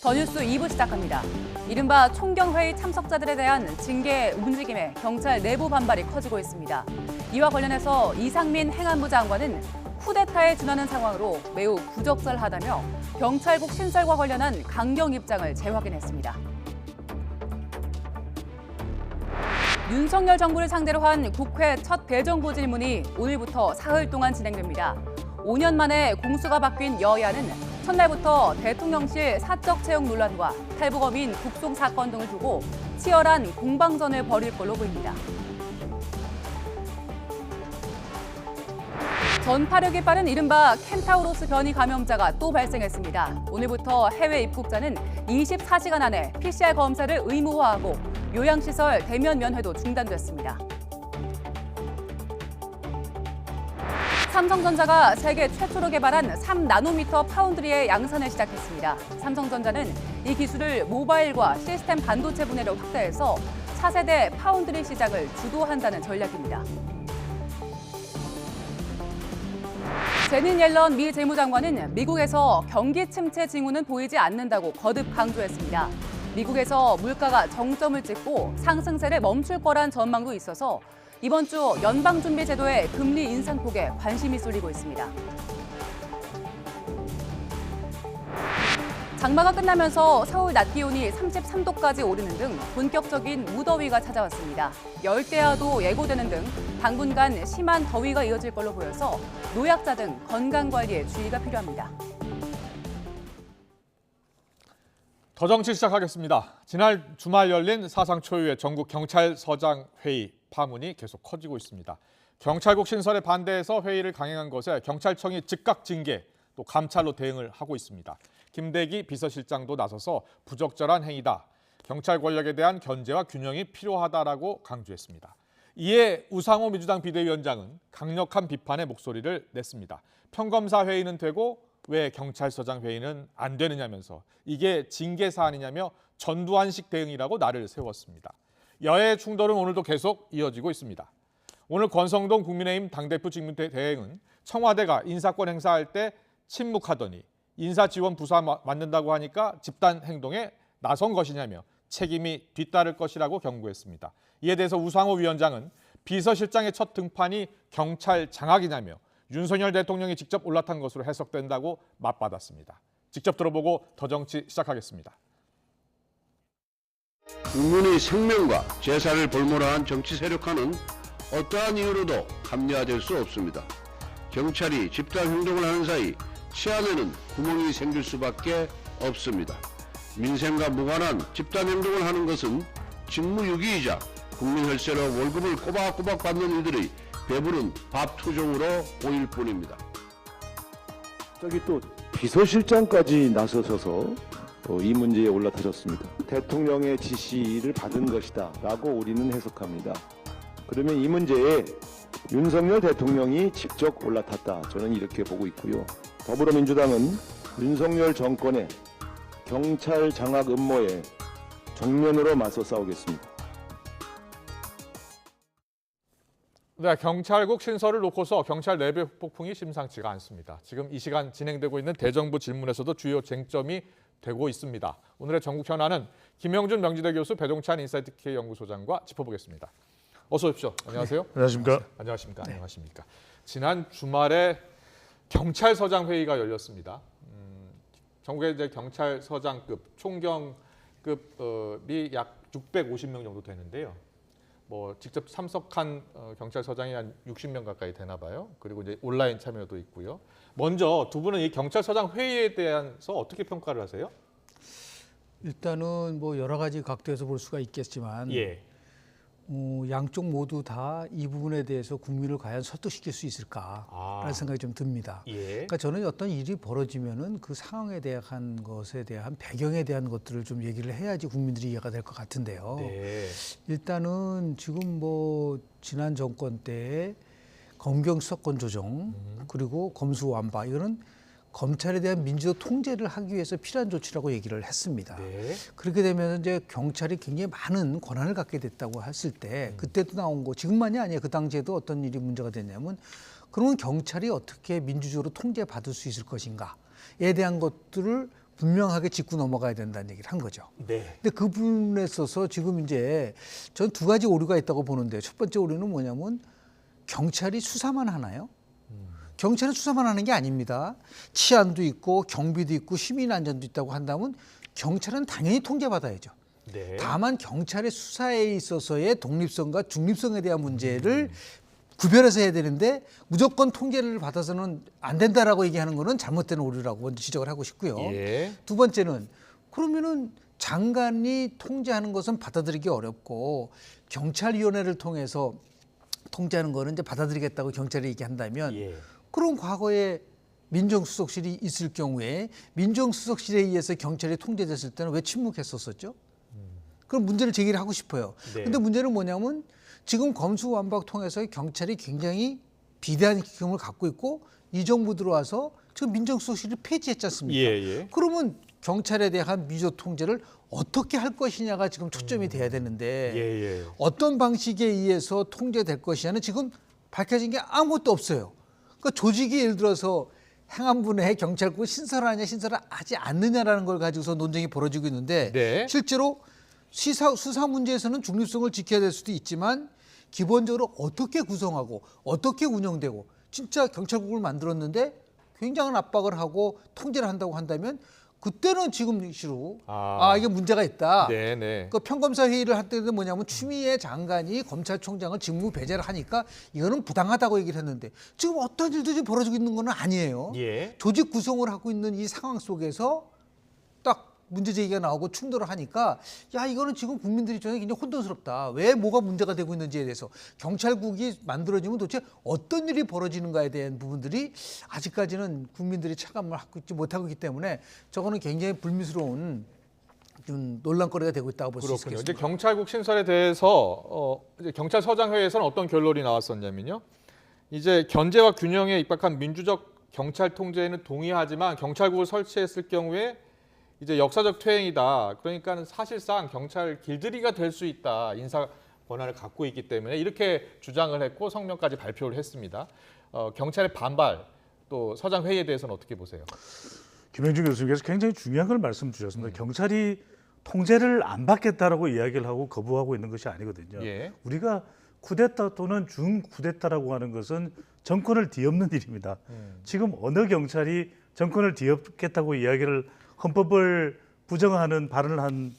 더 뉴스 2부 시작합니다. 이른바 총경회의 참석자들에 대한 징계 움직임에 경찰 내부 반발이 커지고 있습니다. 이와 관련해서 이상민 행안부 장관은 쿠데타에 준하는 상황으로 매우 부적절하다며 경찰국 신설과 관련한 강경 입장을 재확인했습니다. 윤석열 정부를 상대로 한 국회 첫 대정부 질문이 오늘부터 사흘 동안 진행됩니다. 5년 만에 공수가 바뀐 여야는 첫날부터 대통령실 사적 채용 논란과 탈북어민 국송 사건 등을 두고 치열한 공방전을 벌일 걸로 보입니다. 전파력이 빠른 이른바 켄타우로스 변이 감염자가 또 발생했습니다. 오늘부터 해외 입국자는 24시간 안에 PCR 검사를 의무화하고 요양시설 대면 면회도 중단됐습니다. 삼성전자가 세계 최초로 개발한 3나노미터 파운드리의 양산을 시작했습니다. 삼성전자는 이 기술을 모바일과 시스템 반도체 분야로 확대해서 차세대 파운드리 시장을 주도한다는 전략입니다. 제닛 옐런 미 재무장관은 미국에서 경기 침체 징후는 보이지 않는다고 거듭 강조했습니다. 미국에서 물가가 정점을 찍고 상승세를 멈출 거란 전망도 있어서 이번 주 연방준비제도의 금리 인상폭에 관심이 쏠리고 있습니다. 장마가 끝나면서 서울 낮 기온이 33도까지 오르는 등 본격적인 무더위가 찾아왔습니다. 열대야도 예고되는 등 당분간 심한 더위가 이어질 걸로 보여서 노약자 등 건강관리에 주의가 필요합니다. 더 정치 시작하겠습니다. 지난 주말 열린 사상 초유의 전국 경찰서장 회의 파문이 계속 커지고 있습니다. 경찰국 신설에 반대해서 회의를 강행한 것에 경찰청이 즉각 징계, 또 감찰로 대응을 하고 있습니다. 김대기 비서실장도 나서서 부적절한 행위다, 경찰 권력에 대한 견제와 균형이 필요하다라고 강조했습니다. 이에 우상호 민주당 비대위원장은 강력한 비판의 목소리를 냈습니다. 평검사 회의는 되고 왜 경찰서장 회의는 안 되느냐면서 이게 징계 사안이냐며 전두환식 대응이라고 날을 세웠습니다. 여야의 충돌은 오늘도 계속 이어지고 있습니다. 오늘 권성동 국민의힘 당대표 직무대행은 청와대가 인사권 행사할 때 침묵하더니 인사지원 부사 맡는다고 하니까 집단 행동에 나선 것이냐며 책임이 뒤따를 것이라고 경고했습니다. 이에 대해서 우상호 위원장은 비서실장의 첫 등판이 경찰 장악이냐며 윤석열 대통령이 직접 올라탄 것으로 해석된다고 맞받았습니다. 직접 들어보고 더 정치 시작하겠습니다. 국민의 생명과 재산을 볼모로한 정치 세력화는 어떠한 이유로도 합리화될 수 없습니다. 경찰이 집단 행동을 하는 사이 치안에는 구멍이 생길 수밖에 없습니다. 민생과 무관한 집단 행동을 하는 것은 직무유기이자 국민 혈세로 월급을 꼬박꼬박 받는 이들의 배부른 밥투정으로 보일 뿐입니다. 저기 또 비서실장까지 나서셔서 이 문제에 올라타셨습니다. 대통령의 지시를 받은 것이다 라고 우리는 해석합니다. 그러면 이 문제에 윤석열 대통령이 직접 올라탔다, 저는 이렇게 보고 있고요. 더불어민주당은 윤석열 정권의 경찰 장악 음모에 정면으로 맞서 싸우겠습니다. 네, 경찰국 신설을 놓고서 경찰 내부 폭풍이 심상치가 않습니다. 지금 이 시간 진행되고 있는 대정부 질문에서도 주요 쟁점이 되고 있습니다. 오늘의 전국 현안은 김영준 명지대 교수, 배종찬 인사이트 K 연구소장과 짚어보겠습니다. 어서 오십시오. 안녕하세요. 네, 안녕하십니까. 안녕하십니까. 네. 안녕하십니까. 지난 주말에 경찰서장 회의가 열렸습니다. 전국의 이제 경찰서장급, 총경급이 약 650명 정도 되는데요. 뭐 직접 참석한 경찰서장이 한 60명 가까이 되나 봐요. 그리고 이제 온라인 참여도 있고요. 먼저 두 분은 이 경찰서장 회의에 대해서 어떻게 평가를 하세요? 일단은 뭐 여러 가지 각도에서 볼 수가 있겠지만 예. 양쪽 모두 다 이 부분에 대해서 국민을 과연 설득시킬 수 있을까라는 생각이 좀 듭니다. 예. 그러니까 저는 어떤 일이 벌어지면은 그 상황에 대한 것에 대한 배경에 대한 것들을 좀 얘기를 해야지 국민들이 이해가 될 것 같은데요. 네. 일단은 지금 뭐 지난 정권 때에 검경 수사권 조정 그리고 검수완박, 이거는 검찰에 대한 민주적 통제를 하기 위해서 필요한 조치라고 얘기를 했습니다. 네. 그렇게 되면 이제 경찰이 굉장히 많은 권한을 갖게 됐다고 했을 때 그때도 나온 거, 지금만이 아니에요. 그 당시에도 어떤 일이 문제가 됐냐면, 그러면 경찰이 어떻게 민주적으로 통제받을 수 있을 것인가에 대한 것들을 분명하게 짚고 넘어가야 된다는 얘기를 한 거죠. 네. 근데 그 부분에 있어서 지금 이제 전 두 가지 오류가 있다고 보는데 첫 번째 오류는 뭐냐면 경찰이 수사만 하나요? 경찰은 수사만 하는 게 아닙니다. 치안도 있고 경비도 있고 시민 안전도 있다고 한다면 경찰은 당연히 통제받아야죠. 네. 다만 경찰의 수사에 있어서의 독립성과 중립성에 대한 문제를 구별해서 해야 되는데 무조건 통제를 받아서는 안 된다라고 얘기하는 거는 잘못된 오류라고 먼저 지적을 하고 싶고요. 예. 두 번째는 그러면은 장관이 통제하는 것은 받아들이기 어렵고 경찰위원회를 통해서 통제하는 거는 이제 받아들이겠다고 경찰이 얘기한다면 예. 그럼 과거에 민정수석실이 있을 경우에 민정수석실에 의해서 경찰이 통제됐을 때는 왜 침묵했었었죠? 그런 문제를 제기를 하고 싶어요. 네. 근데 문제는 뭐냐면 지금 검수완박 통해서 경찰이 굉장히 비대한 기능을 갖고 있고 이 정부 들어와서 지금 민정수석실을 폐지했지 않습니까? 예. 그러면 경찰에 대한 미조 통제를 어떻게 할 것이냐가 지금 초점이 돼야 되는데 예. 어떤 방식에 의해서 통제될 것이냐는 지금 밝혀진 게 아무것도 없어요. 그러니까 조직이 예를 들어서 행안부 내 경찰국 신설하냐 신설하지 않느냐라는 걸 가지고서 논쟁이 벌어지고 있는데 네. 실제로 수사 문제에서는 중립성을 지켜야 될 수도 있지만 기본적으로 어떻게 구성하고 어떻게 운영되고 진짜 경찰국을 만들었는데 굉장한 압박을 하고 통제를 한다고 한다면 그때는 지금 시로 이게 문제가 있다. 네. 그 평검사 회의를 할 때는 뭐냐면 추미애 장관이 검찰총장을 직무 배제를 하니까 이거는 부당하다고 얘기를 했는데 지금 어떤 일도 지금 벌어지고 있는 건 아니에요. 예. 조직 구성을 하고 있는 이 상황 속에서 딱 문제 제기가 나오고 충돌을 하니까 야 이거는 지금 국민들 입장에 굉장히 혼돈스럽다. 왜 뭐가 문제가 되고 있는지에 대해서 경찰국이 만들어지면 도대체 어떤 일이 벌어지는가에 대한 부분들이 아직까지는 국민들이 체감을 하고 있지 못하고 있기 때문에 저거는 굉장히 불미스러운 좀 논란거리가 되고 있다고 볼 수 그렇군요. 있겠습니다. 이제 경찰국 신설에 대해서 이제 경찰서장 회의에서는 어떤 결론이 나왔었냐면요. 이제 견제와 균형에 입각한 민주적 경찰 통제에는 동의하지만 경찰국을 설치했을 경우에 이제 역사적 퇴행이다. 그러니까는 사실상 경찰 길들이가 될 수 있다. 인사 권한을 갖고 있기 때문에 이렇게 주장을 했고 성명까지 발표를 했습니다. 경찰의 반발 또 서장 회의에 대해서는 어떻게 보세요? 김영준 교수님께서 굉장히 중요한 걸 말씀 주셨습니다. 경찰이 통제를 안 받겠다라고 이야기를 하고 거부하고 있는 것이 아니거든요. 예. 우리가 쿠데타 또는 준쿠데타라고 하는 것은 정권을 뒤엎는 일입니다. 지금 어느 경찰이 정권을 뒤엎겠다고 이야기를 헌법을 부정하는 발언을 한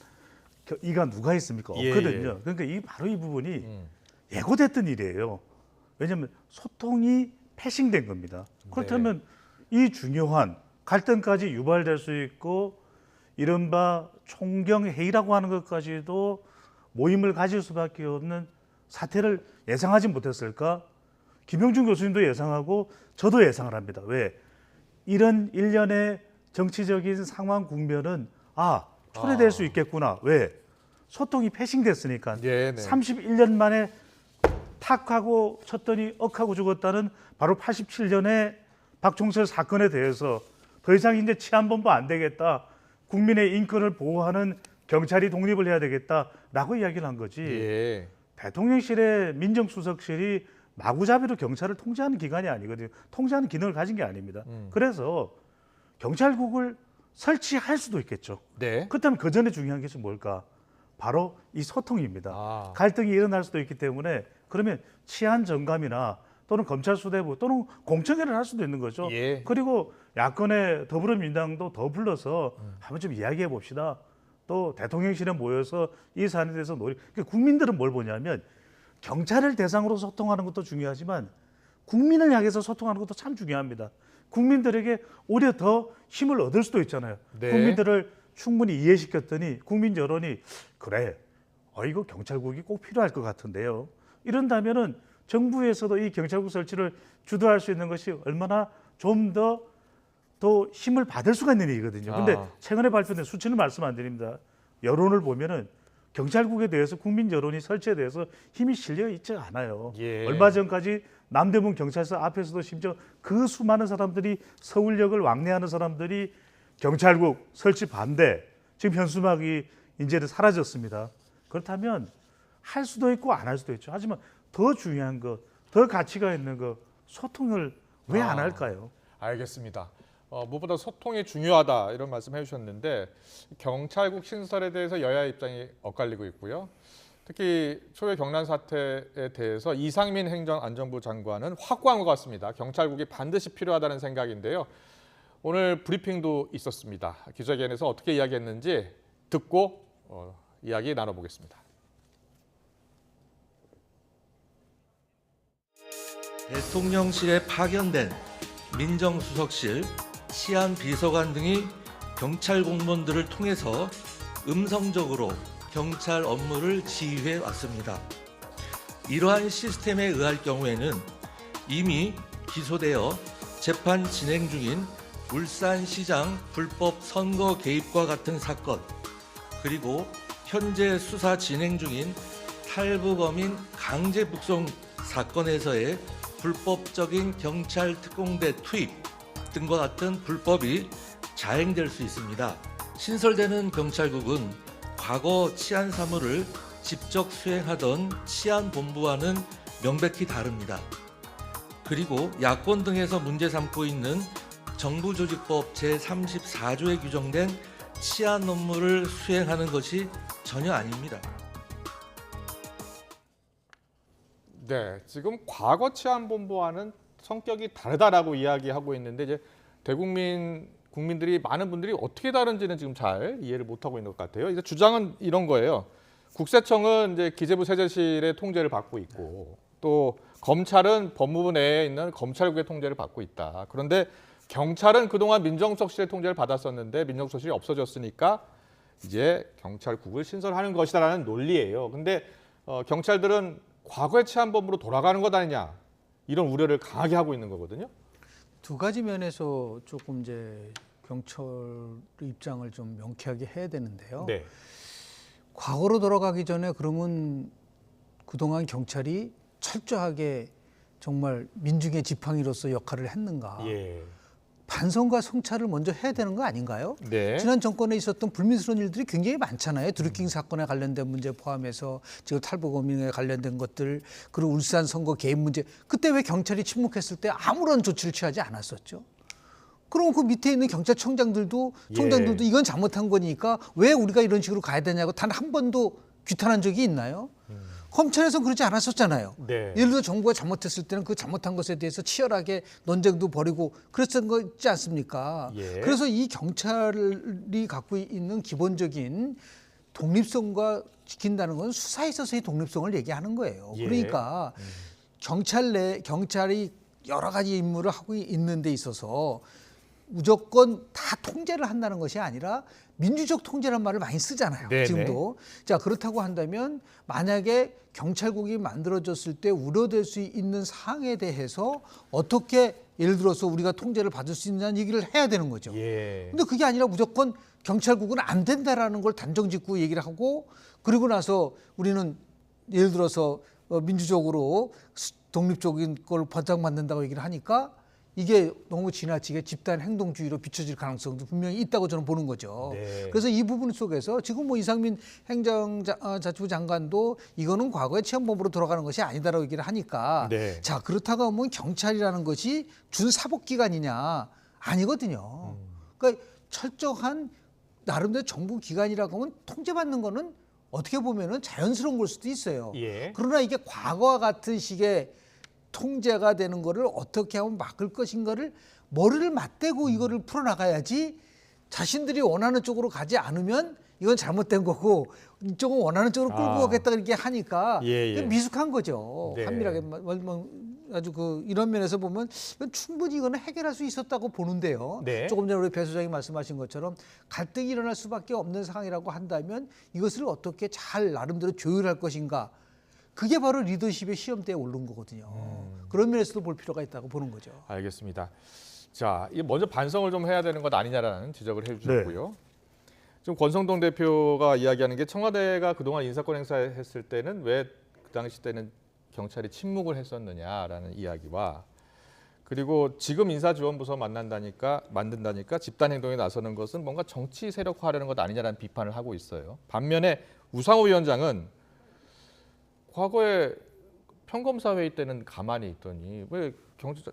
이가 누가 있습니까? 없거든요. 그러니까 바로 이 부분이 예고됐던 일이에요. 왜냐하면 소통이 패싱된 겁니다. 그렇다면 이 중요한 갈등까지 유발될 수 있고 이른바 총경회의라고 하는 것까지도 모임을 가질 수밖에 없는 사태를 예상하지 못했을까? 김영준 교수님도 예상하고 저도 예상을 합니다. 왜? 이런 일련의 정치적인 상황 국면은 초래될 수 있겠구나. 왜? 소통이 패싱됐으니까. 네. 31년 만에 탁하고 쳤더니 억하고 죽었다는 바로 87년의 박종철 사건에 대해서 더 이상 이제 치안본부 안 되겠다. 국민의 인권을 보호하는 경찰이 독립을 해야 되겠다라고 이야기를 한 거지. 예. 대통령실의 민정수석실이 마구잡이로 경찰을 통제하는 기관이 아니거든요. 통제하는 기능을 가진 게 아닙니다. 그래서 경찰국을 설치할 수도 있겠죠. 네. 그렇다면 그 전에 중요한 것이 뭘까? 바로 이 소통입니다. 갈등이 일어날 수도 있기 때문에 그러면 치안 정감이나 또는 검찰 수뇌부 또는 공청회를 할 수도 있는 거죠. 예. 그리고 야권의 더불어민주당도 더 불러서 한번 좀 이야기해 봅시다. 또 대통령실에 모여서 이 사안에 대해서 그러니까 국민들은 뭘 보냐면 경찰을 대상으로 소통하는 것도 중요하지만 국민을 향해서 소통하는 것도 참 중요합니다. 국민들에게 오히려 더 힘을 얻을 수도 있잖아요. 네. 국민들을 충분히 이해시켰더니 국민 여론이 그래, 이거 경찰국이 꼭 필요할 것 같은데요. 이런다면은 정부에서도 이 경찰국 설치를 주도할 수 있는 것이 얼마나 좀 더 힘을 받을 수가 있는 일이거든요. 근데 최근에 발표된 수치는 말씀 안 드립니다. 여론을 보면은 경찰국에 대해서 국민 여론이 설치에 대해서 힘이 실려 있지 않아요. 예. 얼마 전까지 남대문 경찰서 앞에서도 심지어 그 수많은 사람들이 서울역을 왕래하는 사람들이 경찰국 설치 반대, 지금 현수막이 이제는 사라졌습니다. 그렇다면 할 수도 있고 안 할 수도 있죠. 하지만 더 중요한 것, 더 가치가 있는 것, 소통을 왜 안 할까요? 알겠습니다. 무엇보다 소통이 중요하다 이런 말씀 해주셨는데 경찰국 신설에 대해서 여야 입장이 엇갈리고 있고요. 특히 초유의 경란 사태에 대해서 이상민 행정안전부 장관은 확고한 것 같습니다. 경찰국이 반드시 필요하다는 생각인데요. 오늘 브리핑도 있었습니다. 기자회견에서 어떻게 이야기했는지 듣고 이야기 나눠보겠습니다. 대통령실에 파견된 민정수석실, 치안비서관 등이 경찰 공무원들을 통해서 음성적으로 경찰 업무를 지휘해 왔습니다. 이러한 시스템에 의할 경우에는 이미 기소되어 재판 진행 중인 울산시장 불법 선거 개입과 같은 사건, 그리고 현재 수사 진행 중인 탈북어민 강제 북송 사건에서의 불법적인 경찰 특공대 투입 등과 같은 불법이 자행될 수 있습니다. 신설되는 경찰국은 과거 치안 사무를 직접 수행하던 치안본부와는 명백히 다릅니다. 그리고 야권 등에서 문제 삼고 있는 정부조직법 제34조에 규정된 치안 업무를 수행하는 것이 전혀 아닙니다. 네, 지금 과거 치안본부와는 성격이 다르다라고 이야기하고 있는데 이제 국민들이 많은 분들이 어떻게 다른지는 지금 잘 이해를 못하고 있는 것 같아요. 이제 주장은 이런 거예요. 국세청은 이제 기재부 세제실의 통제를 받고 있고 또 검찰은 법무부 내에 있는 검찰국의 통제를 받고 있다. 그런데 경찰은 그동안 민정수석실의 통제를 받았었는데 민정수석실이 없어졌으니까 이제 경찰국을 신설하는 것이다라는 논리예요. 근데 경찰들은 과거의 치안본부로 돌아가는 것 아니냐 이런 우려를 강하게 하고 있는 거거든요. 두 가지 면에서 조금 이제 경찰 입장을 좀 명쾌하게 해야 되는데요. 네. 과거로 돌아가기 전에 그러면 그동안 경찰이 철저하게 정말 민중의 지팡이로서 역할을 했는가? 예. 반성과 성찰을 먼저 해야 되는 거 아닌가요? 네. 지난 정권에 있었던 불미스러운 일들이 굉장히 많잖아요. 드루킹 사건에 관련된 문제 포함해서 지금 탈북어민에 관련된 것들, 그리고 울산 선거 개입 문제. 그때 왜 경찰이 침묵했을 때 아무런 조치를 취하지 않았었죠? 그럼 그 밑에 있는 경찰청장들도 이건 잘못한 거니까 왜 우리가 이런 식으로 가야 되냐고 단 한 번도 규탄한 적이 있나요? 검찰에서는 그러지 않았었잖아요. 네. 예를 들어 정부가 잘못했을 때는 그 잘못한 것에 대해서 치열하게 논쟁도 벌이고 그랬던 거 있지 않습니까? 예. 그래서 이 경찰이 갖고 있는 기본적인 독립성과 지킨다는 건 수사에 있어서의 독립성을 얘기하는 거예요. 예. 그러니까 경찰이 여러 가지 임무를 하고 있는 데 있어서 무조건 다 통제를 한다는 것이 아니라 민주적 통제란 말을 많이 쓰잖아요. 네네. 지금도. 자, 그렇다고 한다면 만약에 경찰국이 만들어졌을 때 우려될 수 있는 사항에 대해서 어떻게 예를 들어서 우리가 통제를 받을 수 있느냐는 얘기를 해야 되는 거죠. 예. 근데 그게 아니라 무조건 경찰국은 안 된다라는 걸 단정짓고 얘기를 하고 그리고 나서 우리는 예를 들어서 민주적으로 독립적인 걸 보장받는다고 얘기를 하니까 이게 너무 지나치게 집단 행동주의로 비춰질 가능성도 분명히 있다고 저는 보는 거죠. 네. 그래서 이 부분 속에서 지금 뭐 이상민 행정자치부 장관도 이거는 과거의 치안본부로 돌아가는 것이 아니다라고 얘기를 하니까 네. 자 그렇다고 하면 경찰이라는 것이 준사법기관이냐 아니거든요. 그러니까 철저한 나름대로 정부기관이라고 하면 통제받는 거는 어떻게 보면은 자연스러운 걸 수도 있어요. 예. 그러나 이게 과거와 같은 식의 통제가 되는 거를 어떻게 하면 막을 것인가를 머리를 맞대고 이거를 풀어나가야지 자신들이 원하는 쪽으로 가지 않으면 이건 잘못된 거고 이쪽은 원하는 쪽으로 끌고 가겠다 이렇게 하니까 예. 미숙한 거죠. 네. 한밀하게 아주 이런 면에서 보면 충분히 이거는 해결할 수 있었다고 보는데요. 네. 조금 전에 우리 배 소장이 말씀하신 것처럼 갈등이 일어날 수밖에 없는 상황이라고 한다면 이것을 어떻게 잘 나름대로 조율할 것인가. 그게 바로 리더십의 시험대에 오른 거거든요. 그런 면에서도 볼 필요가 있다고 보는 거죠. 알겠습니다. 자, 이 먼저 반성을 좀 해야 되는 것 아니냐라는 지적을 해주셨고요. 지금 권성동 대표가 이야기하는 게 청와대가 그동안 인사권 행사했을 때는 왜 그 당시 때는 경찰이 침묵을 했었느냐라는 이야기와 그리고 지금 인사지원부서 만든다니까 집단 행동에 나서는 것은 뭔가 정치 세력화하려는 것 아니냐라는 비판을 하고 있어요. 반면에 우상호 위원장은 과거에 평검사 회의 때는 가만히 있더니 왜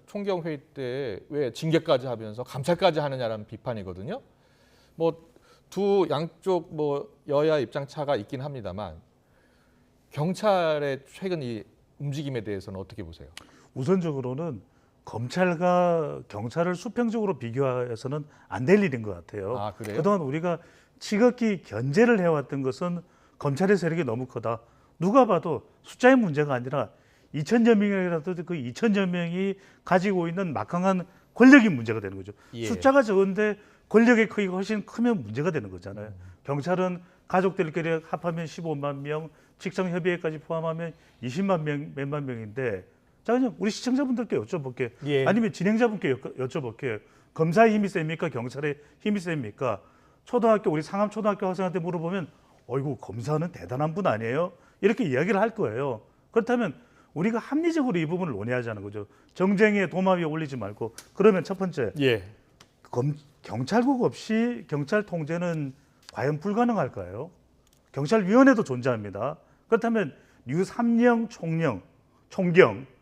총경회의 때 왜 징계까지 하면서 감찰까지 하느냐라는 비판이거든요. 뭐 두 양쪽 뭐 여야 입장 차가 있긴 합니다만 경찰의 최근 이 움직임에 대해서는 어떻게 보세요? 우선적으로는 검찰과 경찰을 수평적으로 비교해서는 안 될 일인 것 같아요. 아, 그래요? 그동안 우리가 지극히 견제를 해왔던 것은 검찰의 세력이 너무 크다. 누가 봐도 숫자의 문제가 아니라 2천여 명이라도 그 2천여 명이 가지고 있는 막강한 권력이 문제가 되는 거죠. 예. 숫자가 적은데 권력의 크기가 훨씬 크면 문제가 되는 거잖아요. 경찰은 가족들끼리 합하면 15만 명, 직장협의회까지 포함하면 20만 명, 몇만 명인데 자, 그냥 우리 시청자분들께 여쭤볼게요. 예. 아니면 진행자분께 여쭤볼게요. 검사의 힘이 셉니까? 경찰의 힘이 셉니까? 초등학교, 우리 상암초등학교 학생한테 물어보면 어이구, 검사는 대단한 분 아니에요? 이렇게 이야기를 할 거예요. 그렇다면 우리가 합리적으로 이 부분을 논의하자는 거죠. 정쟁의 도마 위에 올리지 말고. 그러면 첫 번째, 예. 경찰국 없이 경찰 통제는 과연 불가능할까요? 경찰위원회도 존재합니다. 그렇다면 류삼령 총경,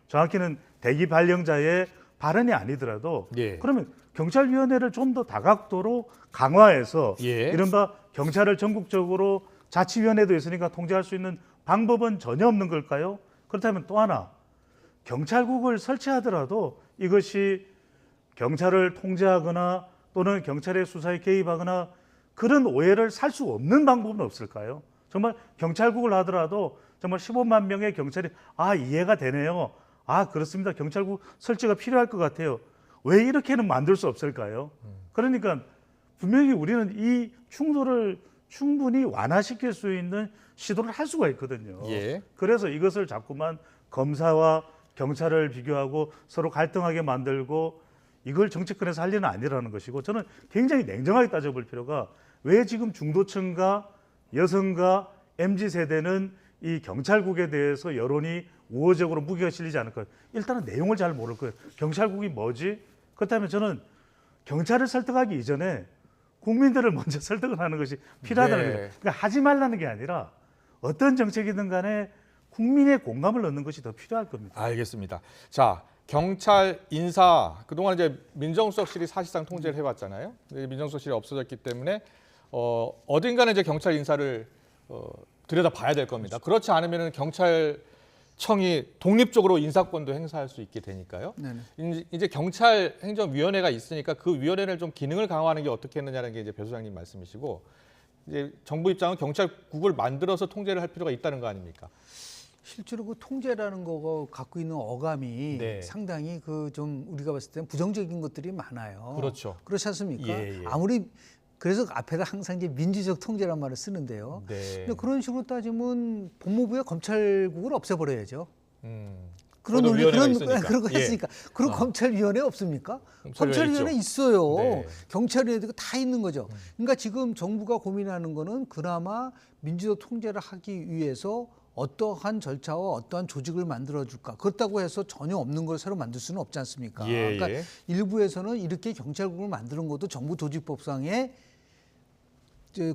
정확히는 대기 발령자의 발언이 아니더라도 예. 그러면 경찰위원회를 좀 더 다각도로 강화해서 예. 이른바 경찰을 전국적으로 자치위원회도 있으니까 통제할 수 있는 방법은 전혀 없는 걸까요? 그렇다면 또 하나, 경찰국을 설치하더라도 이것이 경찰을 통제하거나 또는 경찰의 수사에 개입하거나 그런 오해를 살 수 없는 방법은 없을까요? 정말 경찰국을 하더라도 정말 15만 명의 경찰이 이해가 되네요. 그렇습니다. 경찰국 설치가 필요할 것 같아요. 왜 이렇게는 만들 수 없을까요? 그러니까 분명히 우리는 이 충돌을 충분히 완화시킬 수 있는 시도를 할 수가 있거든요. 예. 그래서 이것을 자꾸만 검사와 경찰을 비교하고 서로 갈등하게 만들고 이걸 정치권에서 할 일은 아니라는 것이고 저는 굉장히 냉정하게 따져볼 필요가 왜 지금 중도층과 여성과 MZ세대는 이 경찰국에 대해서 여론이 우호적으로 무게가 실리지 않을까요? 일단은 내용을 잘 모를 거예요. 경찰국이 뭐지? 그렇다면 저는 경찰을 설득하기 이전에 국민들을 먼저 설득을 하는 것이 필요하다는 네. 거죠. 그러니까 하지 말라는 게 아니라 어떤 정책이든 간에 국민의 공감을 얻는 것이 더 필요할 겁니다. 알겠습니다. 자, 경찰 인사 그동안 이제 민정수석실이 사실상 통제를 해왔잖아요. 민정수석실이 없어졌기 때문에 어딘가는 이제 경찰 인사를 들여다 봐야 될 겁니다. 그렇지 않으면 경찰청이 독립적으로 인사권도 행사할 수 있게 되니까요. 네네. 이제 경찰 행정위원회가 있으니까 그 위원회를 좀 기능을 강화하는 게 어떻게 했느냐는 게 이제 배 소장님 말씀이시고 이제 정부 입장은 경찰국을 만들어서 통제를 할 필요가 있다는 거 아닙니까? 실제로 그 통제라는 거가 갖고 있는 어감이 네. 상당히 그 좀 우리가 봤을 때는 부정적인 것들이 많아요. 그렇죠. 그렇지 않습니까? 예, 예. 아무리 그래서 앞에다 항상 이제 민주적 통제란 말을 쓰는데요. 네. 근데 그런 식으로 따지면 법무부의 검찰국을 없애버려야죠. 그런 저도 논리 위원회가 그런 있으니까. 그런 거 예. 했으니까. 그럼 검찰위원회 없습니까? 검찰위원회 있죠. 있어요. 네. 경찰위원회가 다 있는 거죠. 그러니까 지금 정부가 고민하는 거는 그나마 민주적 통제를 하기 위해서 어떠한 절차와 어떠한 조직을 만들어줄까. 그렇다고 해서 전혀 없는 걸 새로 만들 수는 없지 않습니까? 예, 그러니까 예. 일부에서는 이렇게 경찰국을 만드는 것도 정부 조직법상에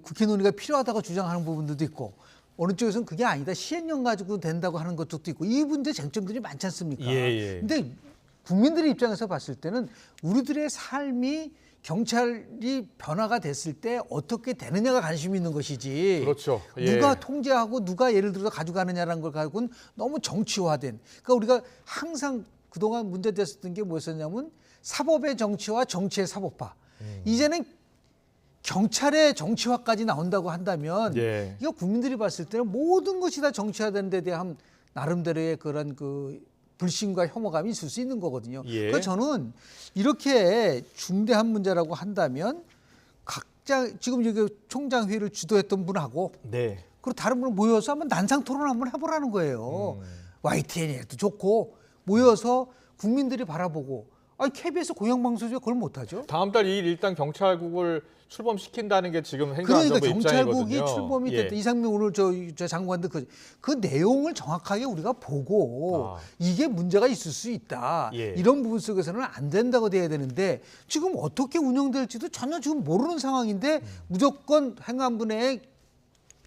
국회 논의가 필요하다고 주장하는 부분들도 있고 어느 쪽에서는 그게 아니다. 시행령 가지고 된다고 하는 것도 있고 이 문제 쟁점들이 많지 않습니까? 예. 근데 국민들의 입장에서 봤을 때는 우리들의 삶이 경찰이 변화가 됐을 때 어떻게 되느냐가 관심이 있는 것이지. 그렇죠. 예. 누가 통제하고 누가 예를 들어서 가져가느냐라는 걸 가지고는 너무 정치화된. 그러니까 우리가 항상 그동안 문제됐었던 게 뭐였었냐면 사법의 정치화, 정치의 사법화. 이제는 경찰의 정치화까지 나온다고 한다면 예. 이거 국민들이 봤을 때는 모든 것이 다 정치화되는 데 대한 나름대로의 그런 그 불신과 혐오감이 있을 수 있는 거거든요. 예. 그래서 저는 이렇게 중대한 문제라고 한다면 각자 지금 여기 총장 회의를 주도했던 분하고 네. 그리고 다른 분을 모여서 한번 난상 토론 한번 해보라는 거예요. YTN에도 좋고 모여서 국민들이 바라보고 KBS 공영방송국에 그걸 못하죠. 다음 달 2일 일단 경찰국을 출범시킨다는 게 지금 그러니까 행정안전부 경찰국이 입장이거든요. 출범이 됐다. 이상민 오늘 저 장관도 그 내용을 정확하게 우리가 보고 이게 문제가 있을 수 있다. 예. 이런 부분 속에서는 안 된다고 돼야 되는데 지금 어떻게 운영될지도 전혀 지금 모르는 상황인데 무조건 행안부 내에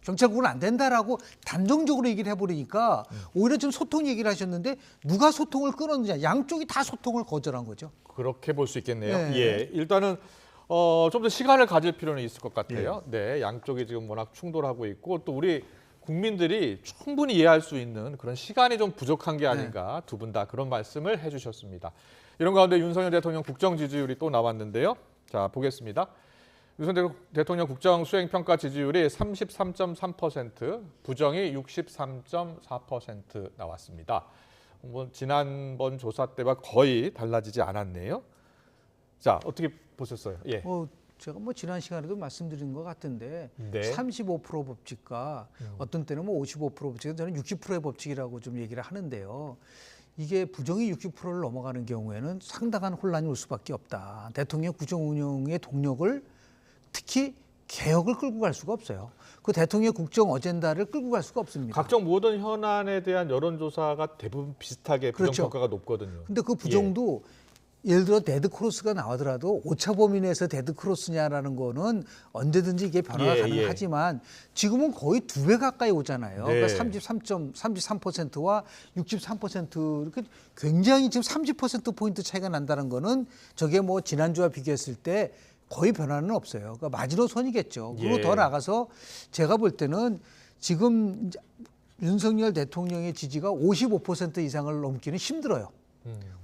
경찰국은 안 된다라고 단정적으로 얘기를 해버리니까 오히려 좀 소통 얘기를 하셨는데 누가 소통을 끊었느냐. 양쪽이 다 소통을 거절한 거죠. 그렇게 볼 수 있겠네요. 네. 예, 일단은 좀 더 시간을 가질 필요는 있을 것 같아요. 네, 양쪽이 지금 워낙 충돌하고 있고 또 우리 국민들이 충분히 이해할 수 있는 그런 시간이 좀 부족한 게 아닌가 두 분 다 그런 말씀을 해주셨습니다. 이런 가운데 윤석열 대통령 국정 지지율이 또 나왔는데요. 자, 보겠습니다. 윤석열 대통령 국정 수행평가 지지율이 33.3%, 부정이 63.4% 나왔습니다. 뭐 지난번 조사 때와 거의 달라지지 않았네요. 자, 어떻게 보셨어요? 예. 제가 뭐 지난 시간에도 말씀드린 것 같은데 네. 35% 법칙과 어떤 때는 뭐 55% 법칙은 저는 60%의 법칙이라고 좀 얘기를 하는데요. 이게 부정이 60%를 넘어가는 경우에는 상당한 혼란이 올 수밖에 없다. 대통령 국정 운영의 동력을 특히 개혁을 끌고 갈 수가 없어요. 그 대통령 국정 어젠다를 끌고 갈 수가 없습니다. 각종 모든 현안에 대한 여론조사가 대부분 비슷하게 그렇죠. 부정평가가 높거든요. 근데 그 부정도 예를 들어 데드크로스가 나오더라도 오차 범위 내에서 데드크로스냐라는 거는 언제든지 이게 변화가 예, 가능하지만 지금은 거의 2배 가까이 오잖아요. 네. 그러니까 33%와 63% 이렇게 굉장히 지금 30%포인트 차이가 난다는 거는 저게 뭐 지난주와 비교했을 때 거의 변화는 없어요. 그러니까 마지노선이겠죠. 그리고 예. 더 나가서 제가 볼 때는 지금 윤석열 대통령의 지지가 55% 이상을 넘기는 힘들어요.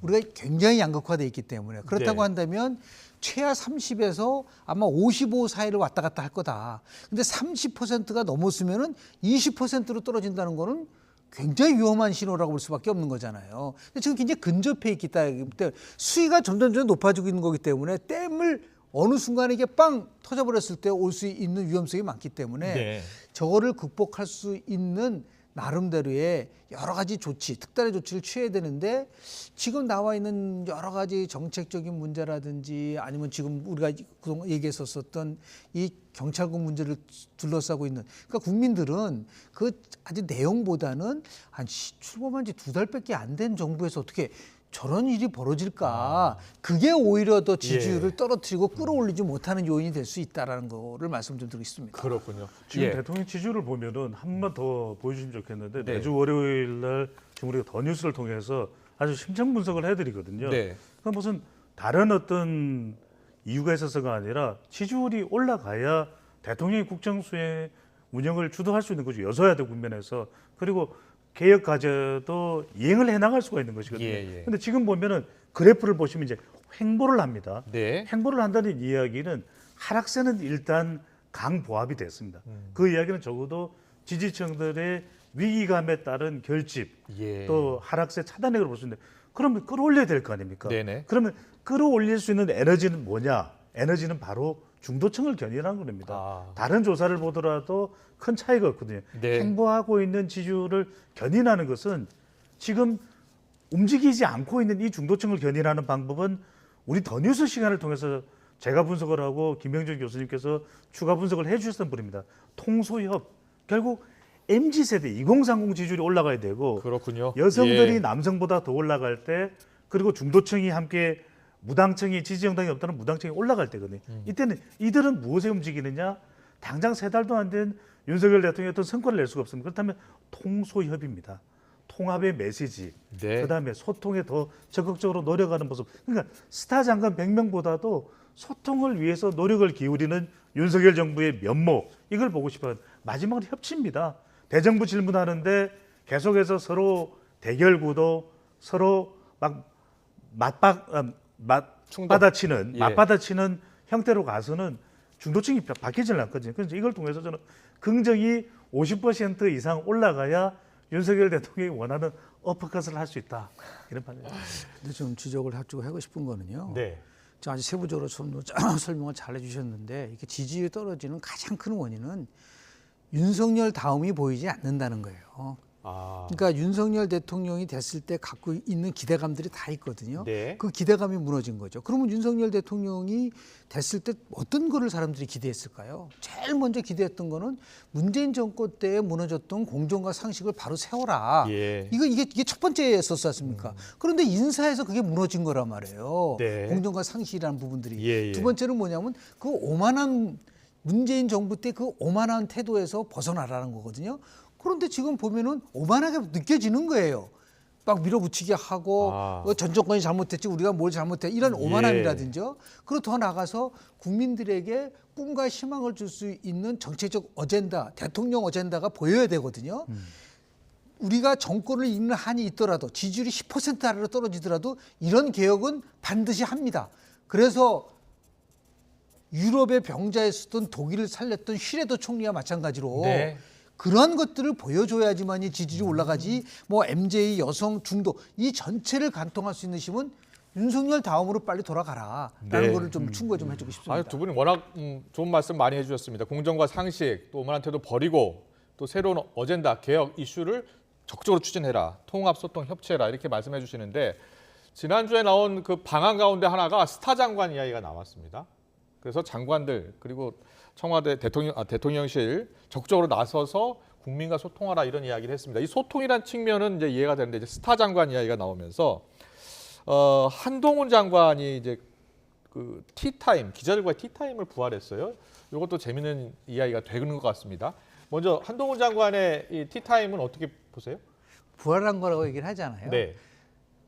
우리가 굉장히 양극화돼 있기 때문에 그렇다고 네. 한다면 최하 30에서 아마 55 사이를 왔다 갔다 할 거다. 근데 30%가 넘었으면은 20%로 떨어진다는 거는 굉장히 위험한 신호라고 볼 수밖에 없는 거잖아요. 근데 지금 굉장히 근접해 있기 때문에 수위가 점점 높아지고 있는 거기 때문에 댐을 어느 순간에 이게 빵 터져버렸을 때 올 수 있는 위험성이 많기 때문에 네. 저거를 극복할 수 있는 나름대로의 여러 가지 조치, 특단의 조치를 취해야 되는데 지금 나와 있는 여러 가지 정책적인 문제라든지 아니면 지금 우리가 그동안 얘기했었던 이 경찰국 문제를 둘러싸고 있는 그러니까 국민들은 그 아직 내용보다는 한 출범한 지 2달밖에 안 된 정부에서 어떻게 저런 일이 벌어질까? 그게 오히려 더 지지율을 떨어뜨리고 끌어올리지 못하는 요인이 될 수 있다라는 거를 말씀 좀 드리겠습니다. 그렇군요. 지금 예. 대통령 지지율을 보면은 한 번 더 보여주시면 좋겠는데 네. 매주 월요일 날 지금 우리가 더 뉴스를 통해서 아주 심층 분석을 해드리거든요. 네. 그러니까 무슨 다른 어떤 이유가 있어서가 아니라 지지율이 올라가야 대통령이 국정 수행 운영을 주도할 수 있는 거죠. 여소야대 국면에서. 그리고 개혁 과제도 이행을 해나갈 수가 있는 것이거든요. 예. 근데 지금 보면은 그래프를 보시면 이제 횡보를 합니다. 네. 횡보를 한다는 이야기는 하락세는 일단 강보합이 됐습니다. 그 이야기는 적어도 지지층들의 위기감에 따른 결집, 예. 또 하락세 차단액으로 볼 수 있는데 그러면 끌어올려야 될 거 아닙니까? 네네. 그러면 끌어올릴 수 있는 에너지는 뭐냐? 에너지는 바로 중도층을 견인하는 겁니다. 아. 다른 조사를 보더라도 큰 차이가 없거든요. 네. 행보하고 있는 지지율을 견인하는 것은 지금 움직이지 않고 있는 이 중도층을 견인하는 방법은 우리 더 뉴스 시간을 통해서 제가 분석을 하고 김병준 교수님께서 추가 분석을 해주셨던 분입니다. 통소협. 결국 MZ세대 2030 지지율이 올라가야 되고 그렇군요. 여성들이 예. 남성보다 더 올라갈 때 그리고 중도층이 함께 무당층이 지지 정당이 없다는 무당층이 올라갈 때거든요. 이때는 이들은 무엇에 움직이느냐? 당장 3달도 안 된 윤석열 대통령이 어떤 성과를 낼 수가 없습니다. 그렇다면 통소협입니다. 통합의 메시지, 네. 그다음에 소통에 더 적극적으로 노력하는 모습. 그러니까 스타 장관 100명보다도 소통을 위해서 노력을 기울이는 윤석열 정부의 면목, 이걸 보고 싶어요. 마지막으로 협치입니다. 대정부 질문하는데 계속해서 서로 대결 구도, 서로 막 맞받아치는 예. 맞받아치는 형태로 가서는 중도층이 바뀌질 않거든요. 그래서 이걸 통해서 저는 긍정이 50% 이상 올라가야 윤석열 대통령이 원하는 어퍼컷을 할 수 있다. 이런 판단입니다. 근데 좀 지적을 하고 싶은 거는요. 네. 아주 세부적으로 설명을 잘 해주셨는데 이렇게 지지율이 떨어지는 가장 큰 원인은 윤석열 다음이 보이지 않는다는 거예요. 아. 그러니까 윤석열 대통령이 됐을 때 갖고 있는 기대감들이 다 있거든요. 네. 그 기대감이 무너진 거죠. 그러면 윤석열 대통령이 됐을 때 어떤 거를 사람들이 기대했을까요? 제일 먼저 기대했던 거는 문재인 정권 때 무너졌던 공정과 상식을 바로 세워라. 예. 이게 첫 번째였었지 않습니까? 그런데 인사에서 그게 무너진 거란 말이에요. 네. 공정과 상식이라는 부분들이. 예. 두 번째는 뭐냐면 그 오만한 문재인 정부 때 그 오만한 태도에서 벗어나라는 거거든요. 그런데 지금 보면은 오만하게 느껴지는 거예요. 막 밀어붙이게 하고 전 정권이 잘못했지 우리가 뭘 잘못해 이런 오만함이라든지 그리고 더 나가서 국민들에게 꿈과 희망을 줄 수 있는 정책적 어젠다, 대통령 어젠다가 보여야 되거든요. 우리가 정권을 잃는 한이 있더라도 지지율이 10% 아래로 떨어지더라도 이런 개혁은 반드시 합니다. 그래서 유럽의 병자였었던 독일을 살렸던 슈레더 총리와 마찬가지로 네. 그런 것들을 보여줘야지만이 지지율이 올라가지 뭐 MJ, 여성, 중도 이 전체를 관통할 수 있는 힘은 윤석열 다음으로 빨리 돌아가라라는 네. 거를 좀 충고 좀 해주고 싶습니다. 두 분이 워낙 좋은 말씀 많이 해주셨습니다. 공정과 상식, 또 오만한 태도 버리고 또 새로운 어젠다, 개혁 이슈를 적극적으로 추진해라. 통합, 소통, 협치해라. 이렇게 말씀해 주시는데 지난주에 나온 그 방안 가운데 하나가 스타 장관 이야기가 나왔습니다. 그래서 장관들 그리고 청와대 대통령실 적극적으로 나서서 국민과 소통하라 이런 이야기를 했습니다. 이 소통이란 측면은 이제 이해가 되는데 이제 스타 장관 이야기가 나오면서 한동훈 장관이 이제 그 티타임 기자들과의 티타임을 부활했어요. 이것도 재밌는 이야기가 되는 것 같습니다. 먼저 한동훈 장관의 이 티타임은 어떻게 보세요? 부활한 거라고 얘기를 하잖아요. 네.